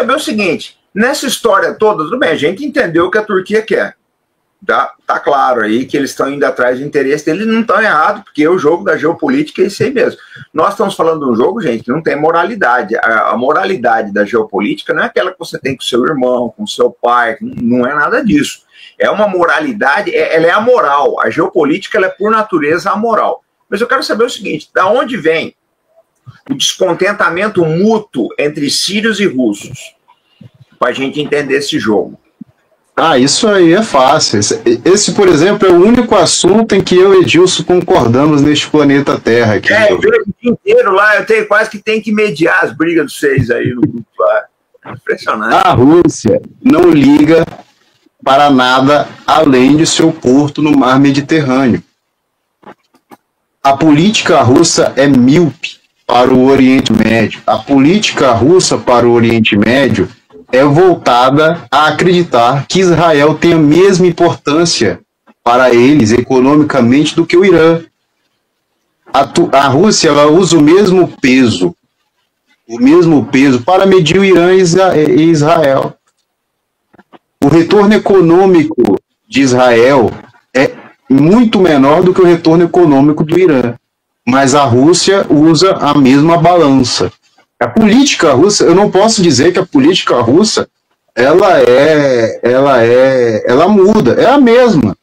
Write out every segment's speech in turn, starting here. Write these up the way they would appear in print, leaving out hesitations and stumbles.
saber o seguinte, nessa história toda, tudo bem, a gente entendeu o que a Turquia quer. Tá claro aí que eles estão indo atrás de interesse deles, não estão errados, porque o jogo da geopolítica é isso aí mesmo. Nós estamos falando de um jogo, gente, que não tem moralidade. A moralidade da geopolítica não é aquela que você tem com seu irmão, com seu pai, não é nada disso. É uma moralidade, ela é amoral. A geopolítica, ela é por natureza amoral. Mas eu quero saber o seguinte, da onde vem o descontentamento mútuo entre sírios e russos? Para a gente entender esse jogo. Ah, isso aí é fácil. Esse, por exemplo, é o único assunto em que eu e Edilson concordamos neste planeta Terra. Aqui. Eu vejo o dia inteiro lá, quase que tem que mediar as brigas dos seis aí no grupo lá. É impressionante. A Rússia não liga para nada além de seu porto no mar Mediterrâneo. A política russa é míope para o Oriente Médio. A política russa para o Oriente Médio é voltada a acreditar que Israel tem a mesma importância para eles economicamente do que o Irã. A Rússia ela usa o mesmo peso para medir o Irã e Israel. O retorno econômico de Israel é muito menor do que o retorno econômico do Irã, mas a Rússia usa a mesma balança. A política russa, eu não posso dizer que a política russa ela muda, é a mesma.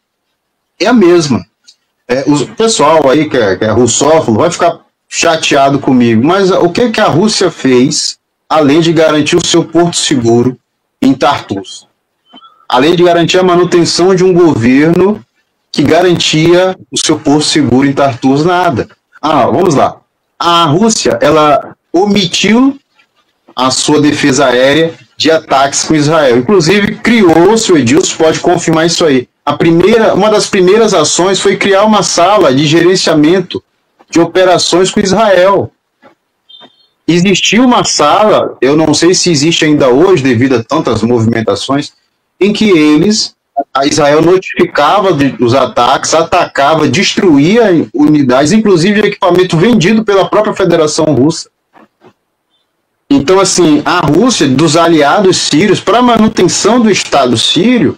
O pessoal aí que é russófilo vai ficar chateado comigo, mas o que a Rússia fez além de garantir o seu porto seguro em Tartus? Além de garantir a manutenção de um governo que garantia o seu porto seguro em Tartus, nada. Vamos lá. A Rússia, ela omitiu a sua defesa aérea de ataques com Israel. Inclusive, criou-se, o Edilson pode confirmar isso aí. Uma das primeiras ações foi criar uma sala de gerenciamento de operações com Israel. Existia uma sala, eu não sei se existe ainda hoje, devido a tantas movimentações, em que a Israel notificava os ataques, atacava, destruía unidades, inclusive equipamento vendido pela própria Federação Russa. Então, assim, a Rússia, dos aliados sírios, para a manutenção do Estado sírio,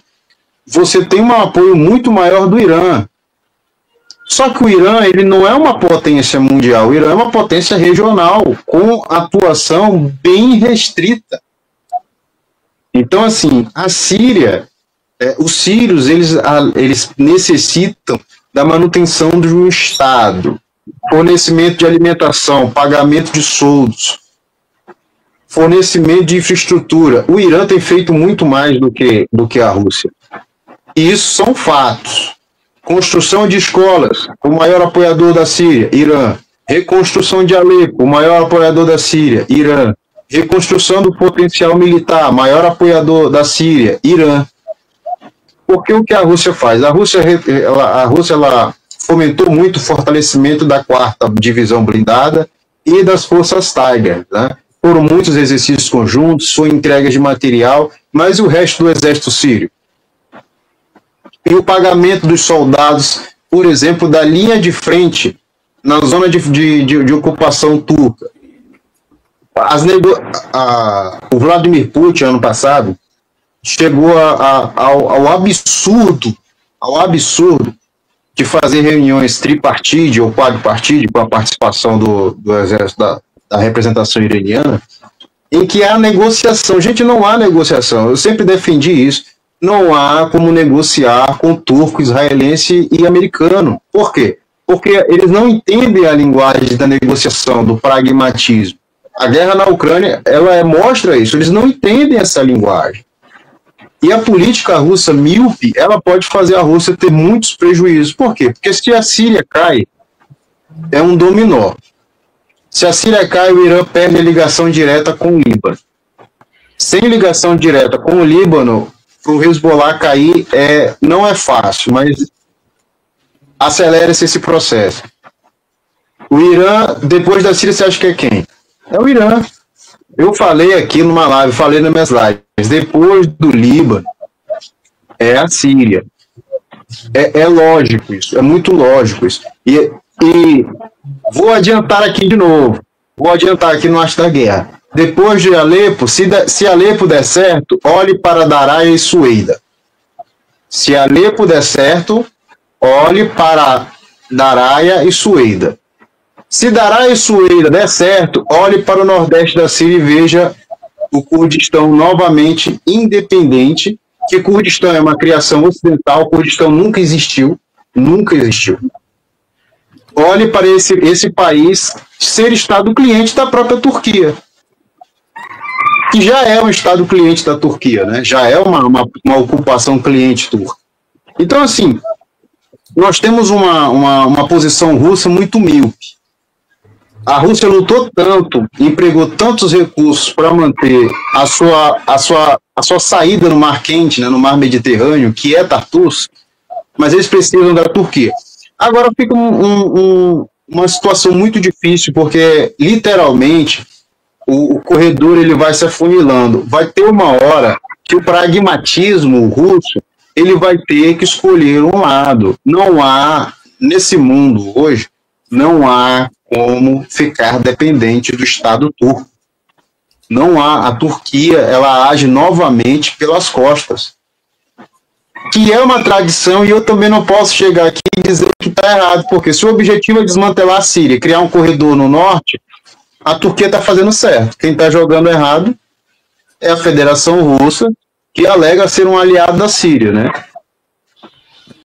você tem um apoio muito maior do Irã. Só que o Irã, ele não é uma potência mundial, o Irã é uma potência regional, com atuação bem restrita. Então, assim, a Síria, os sírios, eles necessitam da manutenção do Estado, fornecimento de alimentação, pagamento de soldos, fornecimento de infraestrutura. O Irã tem feito muito mais do que a Rússia. E isso são fatos. Construção de escolas, o maior apoiador da Síria, Irã. Reconstrução de Alepo, o maior apoiador da Síria, Irã. Reconstrução do potencial militar, maior apoiador da Síria, Irã. Porque o que a Rússia faz? A Rússia ela fomentou muito o fortalecimento da 4ª Divisão Blindada e das Forças Tiger, né? Foram muitos exercícios conjuntos, foi entrega de material, mas e o resto do exército sírio? E o pagamento dos soldados, por exemplo, da linha de frente, na zona de ocupação turca. O Vladimir Putin, ano passado, chegou ao absurdo de fazer reuniões tripartite ou quadripartite com a participação do exército da representação iraniana, em que há negociação. Gente, não há negociação. Eu sempre defendi isso. Não há como negociar com turco, israelense e americano. Por quê? Porque eles não entendem a linguagem da negociação, do pragmatismo. A guerra na Ucrânia, ela mostra isso. Eles não entendem essa linguagem. E a política russa míope, ela pode fazer a Rússia ter muitos prejuízos. Por quê? Porque se a Síria cai, é um dominó. Se a Síria cai, o Irã perde a ligação direta com o Líbano. Sem ligação direta com o Líbano, para o Hezbollah cair não é fácil, mas acelera-se esse processo. O Irã, depois da Síria, você acha que é quem? É o Irã. Eu falei aqui numa live, falei nas minhas lives, depois do Líbano, é a Síria. É lógico isso, é muito lógico isso. E vou adiantar aqui de novo, vou adiantar aqui no Arte da Guerra. Depois de Alepo, se Alepo der certo, olhe para Daraia e Sueida. Se Alepo der certo, olhe para Daraia e Sueida. Se Daraia e Sueida der certo, olhe para o nordeste da Síria e veja o Kurdistão novamente independente, que Kurdistão é uma criação ocidental, Kurdistão nunca existiu. Olhe para esse país ser Estado cliente da própria Turquia, que já é um Estado cliente da Turquia, né? Já é uma ocupação cliente turca. Então, assim, nós temos uma posição russa muito míope. A Rússia lutou tanto, empregou tantos recursos para manter a sua saída no Mar Quente, né, no Mar Mediterrâneo, que é Tartus, mas eles precisam da Turquia. Agora fica uma situação muito difícil, porque, literalmente, o corredor ele vai se afunilando. Vai ter uma hora que o pragmatismo russo ele vai ter que escolher um lado. Não há, nesse mundo hoje, não há como ficar dependente do Estado turco. Não há. A Turquia ela age novamente pelas costas. Que é uma tradição, e eu também não posso chegar aqui e dizer que está errado, porque se o objetivo é desmantelar a Síria, criar um corredor no norte, a Turquia está fazendo certo. Quem está jogando errado é a Federação Russa, que alega ser um aliado da Síria, né?